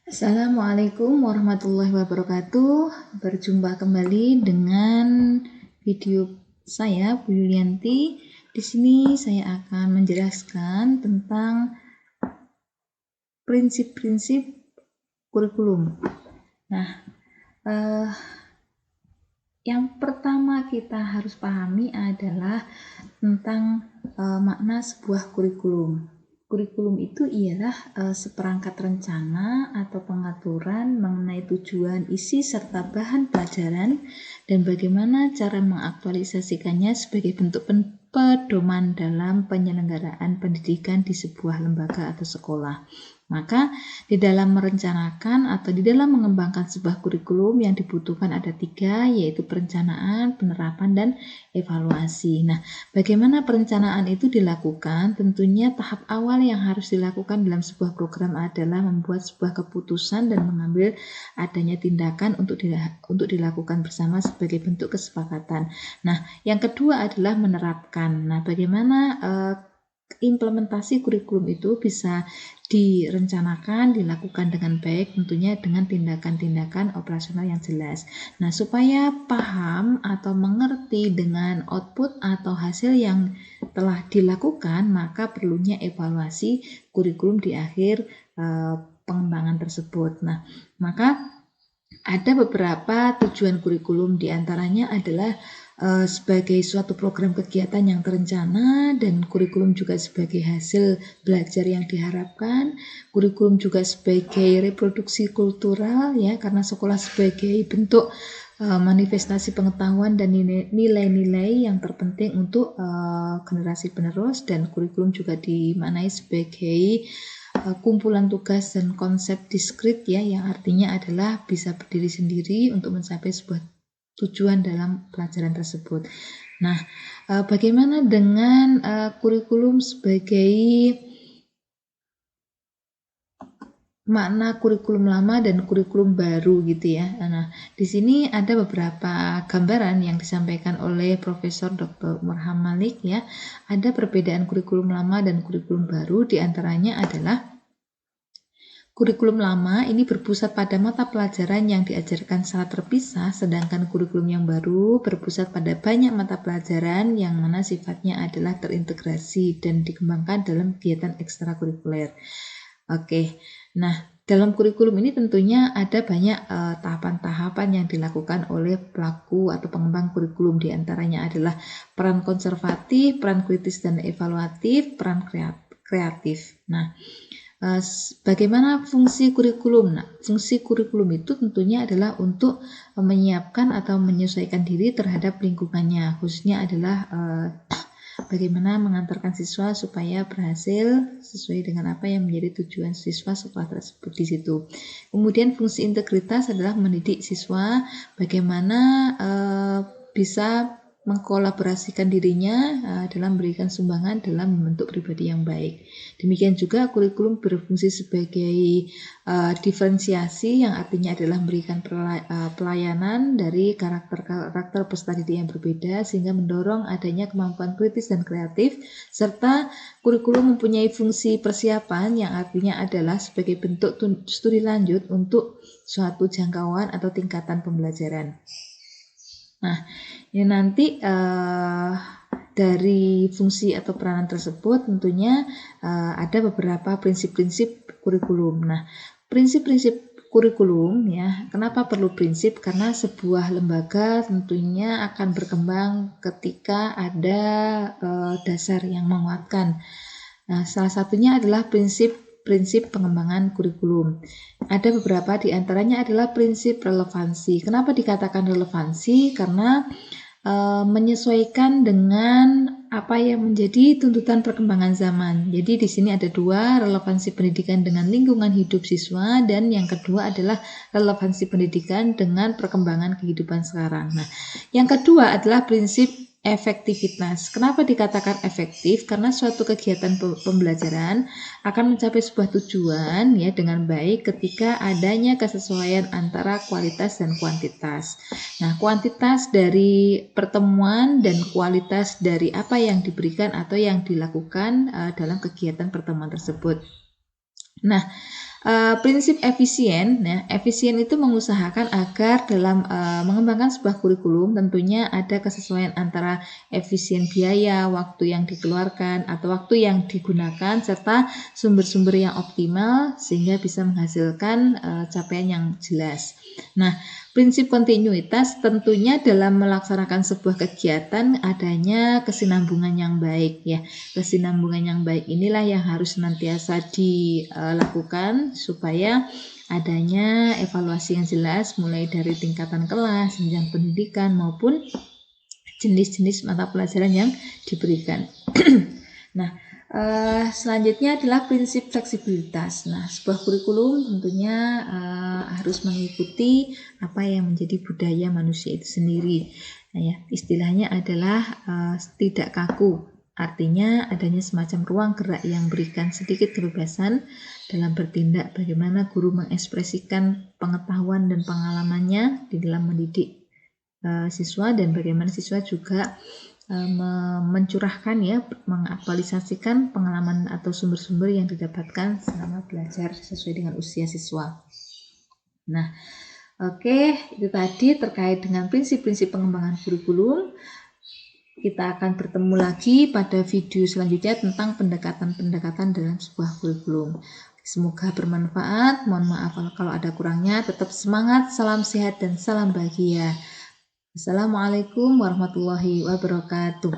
Assalamualaikum warahmatullahi wabarakatuh. Berjumpa kembali dengan video saya, Bu Yulianti. Di sini saya akan menjelaskan tentang prinsip-prinsip kurikulum. Nah, yang pertama kita harus pahami adalah tentang makna sebuah kurikulum. Kurikulum itu ialah seperangkat rencana atau pengaturan mengenai tujuan, isi, serta bahan pelajaran dan bagaimana cara mengaktualisasikannya sebagai bentuk pedoman dalam penyelenggaraan pendidikan di sebuah lembaga atau sekolah. Maka di dalam merencanakan atau di dalam mengembangkan sebuah kurikulum yang dibutuhkan ada 3, yaitu perencanaan, penerapan, dan evaluasi. Nah, bagaimana perencanaan itu dilakukan? Tentunya tahap awal yang harus dilakukan dalam sebuah program adalah membuat sebuah keputusan dan mengambil adanya tindakan untuk dilakukan bersama sebagai bentuk kesepakatan. Nah, yang kedua adalah menerapkan. Nah, bagaimana implementasi kurikulum itu bisa direncanakan, dilakukan dengan baik, tentunya dengan tindakan-tindakan operasional yang jelas. Nah, supaya paham atau mengerti dengan output atau hasil yang telah dilakukan, maka perlunya evaluasi kurikulum di akhir pengembangan tersebut. Nah, maka ada beberapa tujuan kurikulum, diantaranya adalah sebagai suatu program kegiatan yang terencana, dan kurikulum juga sebagai hasil belajar yang diharapkan. Kurikulum juga sebagai reproduksi kultural, ya, karena sekolah sebagai bentuk manifestasi pengetahuan dan nilai-nilai yang terpenting untuk generasi penerus, dan kurikulum juga dimaknai sebagai kumpulan tugas dan konsep diskrit, ya, yang artinya adalah bisa berdiri sendiri untuk mencapai sebuah tujuan dalam pelajaran tersebut. Nah, bagaimana dengan kurikulum sebagai makna kurikulum lama dan kurikulum baru gitu ya. Nah, di sini ada beberapa gambaran yang disampaikan oleh Profesor Dr. Umar Hamalik, ya. Ada perbedaan kurikulum lama dan kurikulum baru, diantaranya adalah kurikulum lama ini berpusat pada mata pelajaran yang diajarkan secara terpisah, sedangkan kurikulum yang baru berpusat pada banyak mata pelajaran yang mana sifatnya adalah terintegrasi dan dikembangkan dalam kegiatan ekstrakurikuler. Oke, nah dalam kurikulum ini tentunya ada banyak tahapan-tahapan yang dilakukan oleh pelaku atau pengembang kurikulum, diantaranya adalah peran konservatif, peran kritis dan evaluatif, peran kreatif. Nah, bagaimana fungsi kurikulum? Nah, fungsi kurikulum itu tentunya adalah untuk menyiapkan atau menyesuaikan diri terhadap lingkungannya, khususnya adalah bagaimana mengantarkan siswa supaya berhasil sesuai dengan apa yang menjadi tujuan siswa sekolah tersebut di situ. Kemudian fungsi integritas adalah mendidik siswa bagaimana bisa mengkolaborasikan dirinya dalam memberikan sumbangan dalam membentuk pribadi yang baik. Demikian juga kurikulum berfungsi sebagai diferensiasi, yang artinya adalah memberikan pelayanan dari karakter peserta didik yang berbeda sehingga mendorong adanya kemampuan kritis dan kreatif, serta kurikulum mempunyai fungsi persiapan yang artinya adalah sebagai bentuk studi lanjut untuk suatu jangkauan atau tingkatan pembelajaran. Nah, ini nanti dari fungsi atau peranan tersebut tentunya ada beberapa prinsip-prinsip kurikulum. Nah, prinsip-prinsip kurikulum, ya, kenapa perlu prinsip? Karena sebuah lembaga tentunya akan berkembang ketika ada dasar yang menguatkan. Nah, salah satunya adalah prinsip pengembangan kurikulum. Ada beberapa di antaranya adalah prinsip relevansi. Kenapa dikatakan relevansi? Karena menyesuaikan dengan apa yang menjadi tuntutan perkembangan zaman. Jadi di sini ada 2, relevansi pendidikan dengan lingkungan hidup siswa, dan yang kedua adalah relevansi pendidikan dengan perkembangan kehidupan sekarang. Nah, yang kedua adalah prinsip efektivitas. Kenapa dikatakan efektif? Karena suatu kegiatan pembelajaran akan mencapai sebuah tujuan, ya, dengan baik ketika adanya kesesuaian antara kualitas dan kuantitas. Nah, kuantitas dari pertemuan dan kualitas dari apa yang diberikan atau yang dilakukan dalam kegiatan pertemuan tersebut. Nah, Prinsip efisien, ya, efisien itu mengusahakan agar dalam mengembangkan sebuah kurikulum tentunya ada kesesuaian antara efisien biaya, waktu yang dikeluarkan atau waktu yang digunakan serta sumber-sumber yang optimal sehingga bisa menghasilkan capaian yang jelas. Nah, prinsip kontinuitas tentunya dalam melaksanakan sebuah kegiatan adanya kesinambungan yang baik ya. Kesinambungan yang baik inilah yang harus senantiasa dilakukan supaya adanya evaluasi yang jelas mulai dari tingkatan kelas, jenjang pendidikan maupun jenis-jenis mata pelajaran yang diberikan. Nah, selanjutnya adalah prinsip fleksibilitas. Nah, sebuah kurikulum tentunya harus mengikuti apa yang menjadi budaya manusia itu sendiri. Nah, ya, istilahnya adalah tidak kaku. Artinya adanya semacam ruang gerak yang berikan sedikit kebebasan dalam bertindak, bagaimana guru mengekspresikan pengetahuan dan pengalamannya di dalam mendidik siswa dan bagaimana siswa juga mencurahkan ya, mengaktualisasikan pengalaman atau sumber-sumber yang didapatkan selama belajar sesuai dengan usia siswa. Nah, oke, itu tadi terkait dengan prinsip-prinsip pengembangan kurikulum. Kita akan bertemu lagi pada video selanjutnya tentang pendekatan-pendekatan dalam sebuah kurikulum. Semoga bermanfaat. Mohon maaf kalau ada kurangnya. Tetap semangat, salam sehat dan salam bahagia. Assalamualaikum warahmatullahi wabarakatuh.